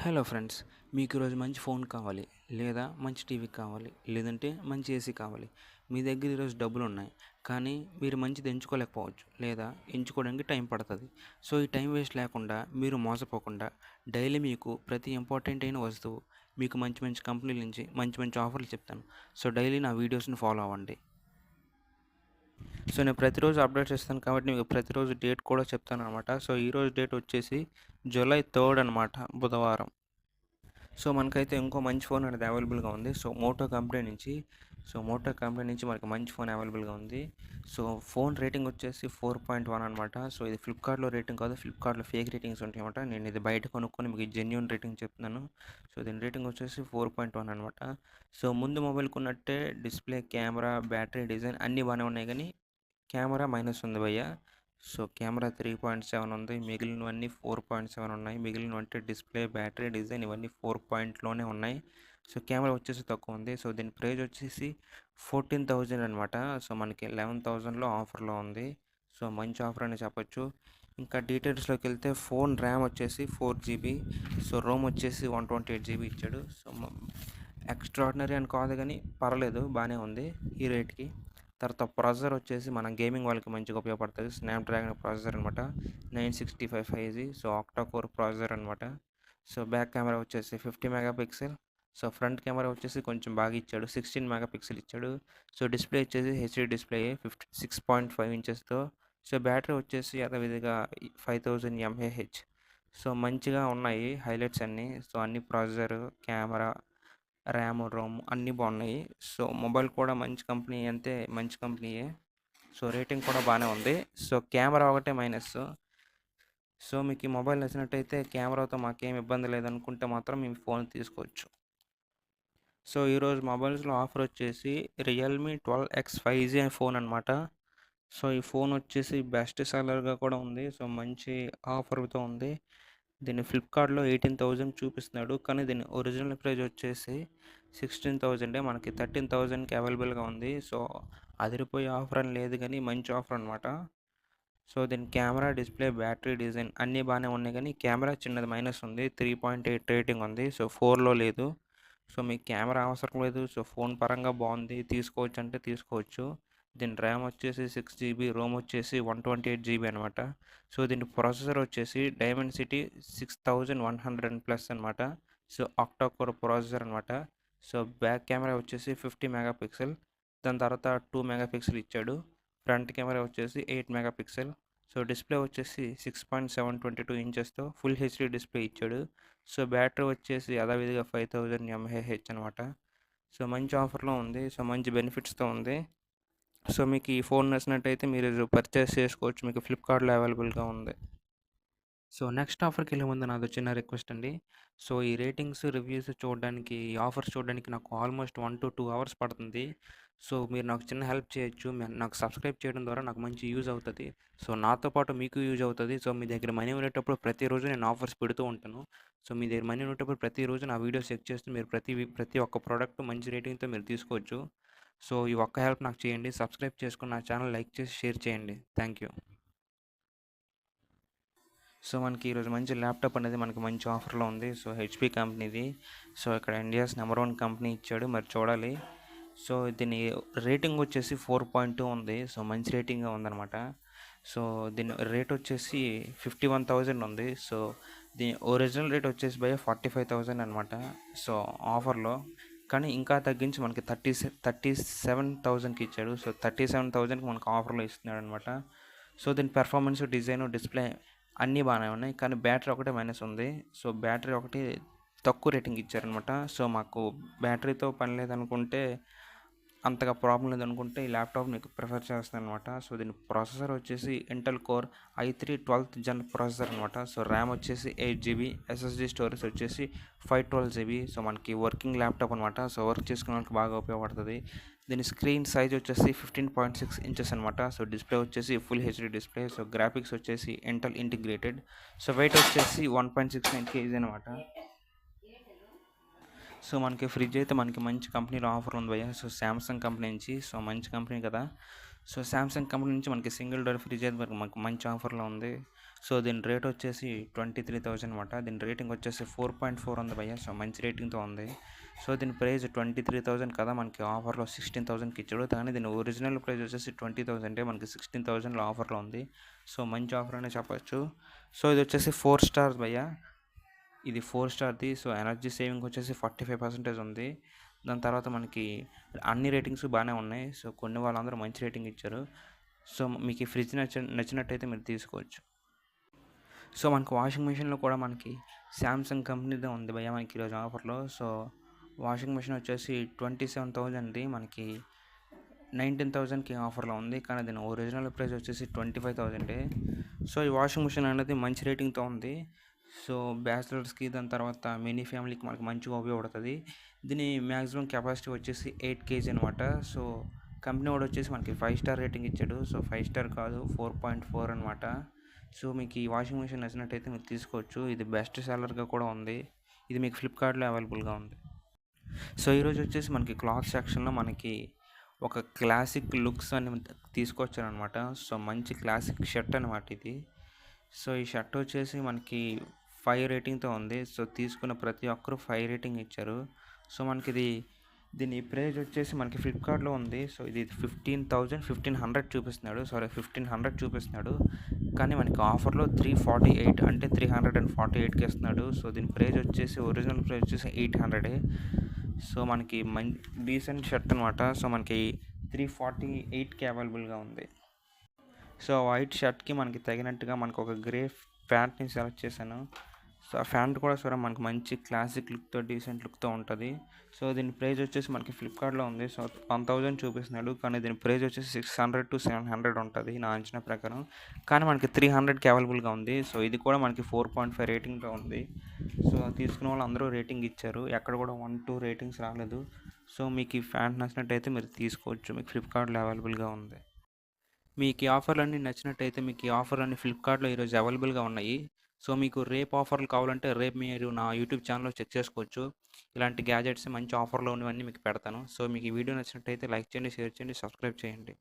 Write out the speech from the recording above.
Hello friends, మీకు ఈరోజు మంచి ఫోన్ కావాలి, లేదా మంచి టీవీ కావాలి, లేదంటే మంచి ఏసీ కావాలి. మీ దగ్గర ఈరోజు డబ్బులు ఉన్నాయి, కానీ మీరు మంచిది ఎంచుకోలేకపోవచ్చు, లేదా ఎంచుకోవడానికి టైం పడుతుంది. సో ఈ టైం వేస్ట్ లేకుండా మీరు మోసపోకుండా డైలీ మీకు ప్రతి ఇంపార్టెంట్ అయిన వస్తువు మీకు మంచి మంచి కంపెనీల నుంచి మంచి మంచి ఆఫర్లు చెప్తాను. సో డైలీ నా వీడియోస్ని ఫాలో అవ్వండి. సో నేను ప్రతిరోజు అప్డేట్స్ ఇస్తాను కాబట్టి మీకు ప్రతిరోజు డేట్ కూడా చెప్తాను అనమాట. సో ఈరోజు డేట్ వచ్చేసి జూలై 3 అనమాట, బుధవారం. సో మనకైతే ఇంకో మంచి ఫోన్ అనేది అవైలబుల్గా ఉంది. సో మోటో కంపెనీ నుంచి మనకి మంచి ఫోన్ అవైలబుల్గా ఉంది. సో ఫోన్ రేటింగ్ వచ్చేసి 4.1 అనమాట. సో ఇది ఫ్లిప్కార్ట్లో రేటింగ్ కాదు, ఫ్లిప్కార్ట్లో ఫేక్ రేటింగ్స్ ఉంటాయి అనమాట. నేను ఇది బయట కొనుక్కొని మీకు జెన్యూన్ రేటింగ్ చెప్తున్నాను. సో దీని రేటింగ్ వచ్చేసి 4.1 అనమాట. సో ముందు మొబైల్కి ఉన్నట్టే డిస్ప్లే, కెమెరా, బ్యాటరీ, డిజైన్ అన్నీ బాగానే ఉన్నాయి, కానీ కెమెరా మైనస్ ఉంది భయ్య. సో కెమెరా 3.7 ఉంది, మిగిలినవన్నీ 4.7 ఉన్నాయి. మిగిలినవంటే డిస్ప్లే, బ్యాటరీ, డిజైన్ ఇవన్నీ 4 పాయింట్లోనే ఉన్నాయి. సో కెమెరా వచ్చేసి తక్కువ ఉంది. సో దీని ప్రైస్ వచ్చేసి 14,000 అనమాట. సో మనకి 11,000లో ఆఫర్లో ఉంది. సో మంచి ఆఫర్ అని చెప్పొచ్చు. ఇంకా డీటెయిల్స్లోకి వెళ్తే ఫోన్ ర్యామ్ వచ్చేసి 4GB, సో రోమ్ వచ్చేసి 128GB ఇచ్చాడు. సో ఎక్స్ట్రాడినరీ అని కాదు, కానీ పర్లేదు, బాగానే ఉంది ఈ రేట్కి. తర్వాత ప్రాసెసర్ వచ్చేసి మన గేమింగ్ వాళ్ళకి మంచిగా ఉపయోగపడుతుంది. స్నాప్డ్రాగన్ ప్రాసెసర్ అనమాట, 965 5G. So octa core processor అనమాట. సో బ్యాక్ కెమెరా వచ్చేసి 50 మెగాపిక్సెల్. సో ఫ్రంట్ కెమెరా వచ్చేసి కొంచెం బాగా ఇచ్చాడు, 16 మెగాపిక్సెల్ ఇచ్చాడు. సో డిస్ప్లే వచ్చేసి హెచ్డి డిస్ప్లే 6.5 ఇంచెస్తో. సో బ్యాటరీ వచ్చేసి యథావిధిగా 5000 mAh. సో మంచిగా ఉన్నాయి హైలైట్స్ అన్నీ. సో అన్ని ప్రాసెసర్, కెమెరా, ర్యామ్, రోమ్ అన్నీ బాగున్నాయి. సో మొబైల్ కూడా మంచి కంపెనీ అంటే మంచి కంపెనీయే. సో రేటింగ్ కూడా బాగానే ఉంది. సో కెమెరా ఒకటే మైనస్. సో మీకు ఈ మొబైల్ నచ్చినట్టయితే, కెమెరాతో మాకేం ఇబ్బంది లేదనుకుంటే మాత్రం మీ ఫోన్ తీసుకోవచ్చు. సో ఈరోజు మొబైల్స్లో ఆఫర్ వచ్చేసి రియల్మీ 12X 5G అనే ఫోన్ అనమాట. సో ఈ ఫోన్ వచ్చేసి బెస్ట్ సెల్లర్గా కూడా ఉంది. సో మంచి ఆఫర్తో ఉంది. దీన్ని ఫ్లిప్కార్ట్లో 18,000 చూపిస్తున్నాడు, కానీ దీని ఒరిజినల్ ప్రైస్ వచ్చేసి 16,000. మనకి 13,000కి అవైలబుల్గా ఉంది. సో అదిరిపోయే ఆఫర్ అని లేదు, కానీ మంచి ఆఫర్ అనమాట. సో దీని కెమెరా, డిస్ప్లే, బ్యాటరీ, డిజైన్ అన్నీ బాగానే ఉన్నాయి, కానీ కెమెరా చిన్నది మైనస్ ఉంది. 3.8 రేటింగ్ ఉంది. సో 4లో లేదు. సో మీకు కెమెరా అవసరం లేదు, సో ఫోన్ పరంగా బాగుంది, తీసుకోవచ్చు అంటే తీసుకోవచ్చు. దీని ర్యామ్ వచ్చేసి 6GB, రోమ్ వచ్చేసి 128GB అనమాట. సో దీని ప్రాసెసర్ వచ్చేసి డైమెన్సిటీ 6100+ అనమాట. సో ఆక్టా కోర్ ప్రాసెసర్ అనమాట. సో బ్యాక్ కెమెరా వచ్చేసి 50 మెగాపిక్సెల్. దాని తర్వాత 2 మెగాపిక్సెల్ ఇచ్చాడు. ఫ్రంట్ కెమెరా వచ్చేసి 8 మెగాపిక్సెల్. సో డిస్ప్లే వచ్చేసి 6.722 ఇంచెస్తో ఫుల్ హెచ్డి డిస్ప్లే ఇచ్చాడు. సో బ్యాటరీ వచ్చేసి యథావిధిగా 5000 mAh అనమాట. సో మంచి ఆఫర్లో ఉంది. సో మంచి బెనిఫిట్స్తో ఉంది. సో మీకు ఈ ఫోన్ నచ్చినట్టయితే మీరు పర్చేస్ చేసుకోవచ్చు, మీకు ఫ్లిప్కార్ట్లో అవైలబుల్గా ఉంది. సో నెక్స్ట్ ఆఫర్కి వెళ్ళే ముందు నాది చిన్న రిక్వెస్ట్ అండి. సో ఈ రేటింగ్స్, రివ్యూస్ చూడడానికి, ఈ ఆఫర్స్ చూడడానికి నాకు ఆల్మోస్ట్ 1 to 2 అవర్స్ పడుతుంది. సో మీరు నాకు చిన్న హెల్ప్ చేయొచ్చు. నాకు సబ్స్క్రైబ్ చేయడం ద్వారా నాకు మంచి యూజ్ అవుతుంది. సో నాతో పాటు మీకు యూజ్ అవుతుంది. సో మీ దగ్గర మనీ ఉండేటప్పుడు ప్రతిరోజు నేను ఆఫర్స్ పెడుతూ ఉంటాను. సో మీ దగ్గర మనీ ఉండేటప్పుడు ప్రతిరోజు నా వీడియోస్ చెక్ చేస్తూ మీరు ప్రతి ఒక్క ప్రోడక్ట్ మంచి రేటింగ్తో మీరు తీసుకోవచ్చు. సో ఈ ఒక్క హెల్ప్ నాకు చేయండి. సబ్స్క్రైబ్ చేసుకుని నా ఛానల్ లైక్ చేసి షేర్ చేయండి. Thank you. సో మనకి ఈరోజు మంచి ల్యాప్టాప్ అనేది మనకి మంచి ఆఫర్లో ఉంది. సో హెచ్పి కంపెనీది. సో ఇక్కడ ఇండియాస్ నెంబర్ 1 కంపెనీ ఇచ్చాడు, మరి చూడాలి. సో దీని రేటింగ్ వచ్చేసి 4.2 ఉంది. సో మంచి రేటింగ్గా ఉందన్నమాట. సో దీని రేట్ వచ్చేసి 51,000 ఉంది. సో దీని ఒరిజినల్ రేట్ వచ్చేసి 45,000 అనమాట. సో ఆఫర్లో, కానీ ఇంకా తగ్గించి మనకి 37,000కి ఇచ్చాడు. సో 37,000కి మనకు ఆఫర్లో ఇస్తున్నాడు అనమాట. సో దీని పెర్ఫార్మెన్స్, డిజైన్, డిస్ప్లే అన్నీ బాగానే ఉన్నాయి, కానీ బ్యాటరీ ఒకటే మైనస్ ఉంది. సో బ్యాటరీ ఒకటి తక్కువ రేటింగ్ ఇచ్చారనమాట. సో మాకు బ్యాటరీతో పని లేదనుకుంటే, అంతగా ప్రాబ్లం లేదనుకుంటే ఈ ల్యాప్టాప్ మీకు ప్రిఫర్ చేస్తాను అనమాట. సో దీని ప్రాసెసర్ వచ్చేసి Intel core i3 12th gen processor అనమాట. సో ర్యామ్ వచ్చేసి 8GB, ఎస్ఎస్డి స్టోరేజ్ వచ్చేసి 512GB. సో మనకి వర్కింగ్ ల్యాప్టాప్ అనమాట. సో వర్క్ చేసుకోవడానికి బాగా ఉపయోగపడుతుంది. దీని స్క్రీన్ సైజ్ వచ్చేసి 15.6 ఇంచెస్ అనమాట. సో డిస్ప్లే వచ్చేసి full HD display. So graphics వచ్చేసి ఇంటెల్ ఇంటిగ్రేటెడ్. సో వెయిట్ వచ్చేసి 1.69 kg అనమాట. సో మనకి ఫ్రిడ్జ్ అయితే మనకి మంచి కంపెనీలో ఆఫర్ ఉంది భయ్య. సో శాంసంగ్ కంపెనీ నుంచి. సో మంచి కంపెనీ కదా. సో శాంసంగ్ కంపెనీ నుంచి మనకి సింగిల్ డోర్ ఫ్రిడ్జ్ అయితే మనకు మంచి ఆఫర్లో ఉంది. సో దీని రేట్ వచ్చేసి 23,000 అనమాట. దీని రేటింగ్ వచ్చేసి 4.4 ఉంది భయ్య. సో మంచి రేటింగ్తో ఉంది. సో దీని ప్రైస్ 23,000 కదా, మనకి ఆఫర్లో 16,000కి ఇచ్చాడు. కానీ దీని ఒరిజినల్ ప్రైస్ వచ్చేసి 20,000, మనకి 16,000లో ఆఫర్లో ఉంది. సో మంచి ఆఫర్ అనే చెప్పచ్చు. సో ఇది వచ్చేసి 4 స్టార్స్ భయ్య. ఇది 4 స్టార్ది. సో ఎనర్జీ సేవింగ్ వచ్చేసి 45% ఉంది. దాని తర్వాత మనకి అన్ని రేటింగ్స్ బాగానే ఉన్నాయి. సో కొన్ని వాళ్ళందరూ మంచి రేటింగ్ ఇచ్చారు. సో మీకు ఈ ఫ్రిడ్జ్ నచ్చినట్టయితే మీరు తీసుకోవచ్చు. సో మనకి వాషింగ్ మిషన్లో కూడా మనకి శాంసంగ్ కంపెనీదే ఉంది భయ్య మనకి ఈరోజు ఆఫర్లో. సో వాషింగ్ మిషన్ వచ్చేసి 27,000ది మనకి 19,000కి ఆఫర్లో ఉంది. కానీ దీని ఒరిజినల్ ప్రైస్ వచ్చేసి 25,000. సో ఈ వాషింగ్ మిషన్ అనేది మంచి రేటింగ్తో ఉంది. సో బ్యాచిలర్స్కి, దాని తర్వాత మినీ ఫ్యామిలీకి మనకి మంచిగా ఉపయోగపడుతుంది. దీని మ్యాక్సిమం కెపాసిటీ వచ్చేసి 8 kg అనమాట. సో కంపెనీ వాడు వచ్చేసి మనకి 5 స్టార్ రేటింగ్ ఇచ్చాడు. సో 5 స్టార్ కాదు, 4.4 అనమాట. సో మీకు ఈ వాషింగ్ మిషన్ నచ్చినట్టయితే మీరు తీసుకోవచ్చు. ఇది బెస్ట్ సెల్లర్గా కూడా ఉంది. ఇది మీకు ఫ్లిప్కార్ట్లో అవైలబుల్గా ఉంది. సో ఈరోజు వచ్చేసి మనకి క్లాత్ సెక్షన్లో మనకి ఒక క్లాసిక్ లుక్స్ అని తీసుకొచ్చారనమాట. సో మంచి క్లాసిక్ షర్ట్ అనమాట ఇది. సో ఈ షర్ట్ వచ్చేసి మనకి 5 రేటింగ్తో ఉంది. సో తీసుకున్న ప్రతి ఒక్కరు 5 రేటింగ్ ఇచ్చారు. సో మనకి దీని ప్రైస్ వచ్చేసి మనకి ఫ్లిప్కార్ట్లో ఉంది. సో ఇది 1500 చూపిస్తున్నాడు. 1500 చూపిస్తున్నాడు. కానీ మనకి ఆఫర్లో 348 అంటే 348కి ఇస్తున్నాడు. సో దీని ప్రైస్ వచ్చేసి ఒరిజినల్ ప్రైస్ వచ్చేసి 800. సో మనకి డీసెంట్ షర్ట్ అనమాట. సో మనకి 348కి అవైలబుల్గా ఉంది. సో వైట్ షర్ట్కి మనకి తగినట్టుగా మనకు ఒక గ్రే ప్యాంట్ని సెలెక్ట్ చేశాను. సో ఆ ప్యాంట్ కూడా సరే మనకి మంచి క్లాసిక్ లుక్తో, డీసెంట్ లుక్తో ఉంటుంది. సో దీని ప్రైస్ వచ్చేసి మనకి ఫ్లిప్కార్ట్లో ఉంది. సో 1,000 చూపిస్తున్నాడు. కానీ దీని ప్రైస్ వచ్చేసి 600 to 700 ఉంటుంది నా అంచనా ప్రకారం. కానీ మనకి 300కి అవైలబుల్గా ఉంది. సో ఇది కూడా మనకి 4.5 రేటింగ్తో ఉంది. సో తీసుకున్న వాళ్ళు అందరూ రేటింగ్ ఇచ్చారు. ఎక్కడ కూడా 1, 2 రేటింగ్స్ రాలేదు. సో మీకు ఈ ప్యాంట్ నచ్చినట్టయితే మీరు తీసుకోవచ్చు. మీకు ఫ్లిప్కార్ట్లో అవైలబుల్గా ఉంది. మీకు ఈ ఆఫర్లన్నీ నచ్చినట్టయితే మీకు ఈ ఆఫర్లన్నీ ఫ్లిప్కార్ట్లో ఈరోజు అవైలబుల్గా ఉన్నాయి. సో మీకు రేపు ఆఫర్లు కావాలంటే రేపు మీరు నా యూట్యూబ్ ఛానల్లో చెక్ చేసుకోవచ్చు. ఇలాంటి గ్యాజెట్స్ మంచి ఆఫర్లో ఉన్నవన్నీ మీకు పెడతాను. సో మీకు ఈ వీడియో నచ్చినట్టయితే లైక్ చేయండి, షేర్ చేయండి, సబ్స్క్రైబ్ చేయండి.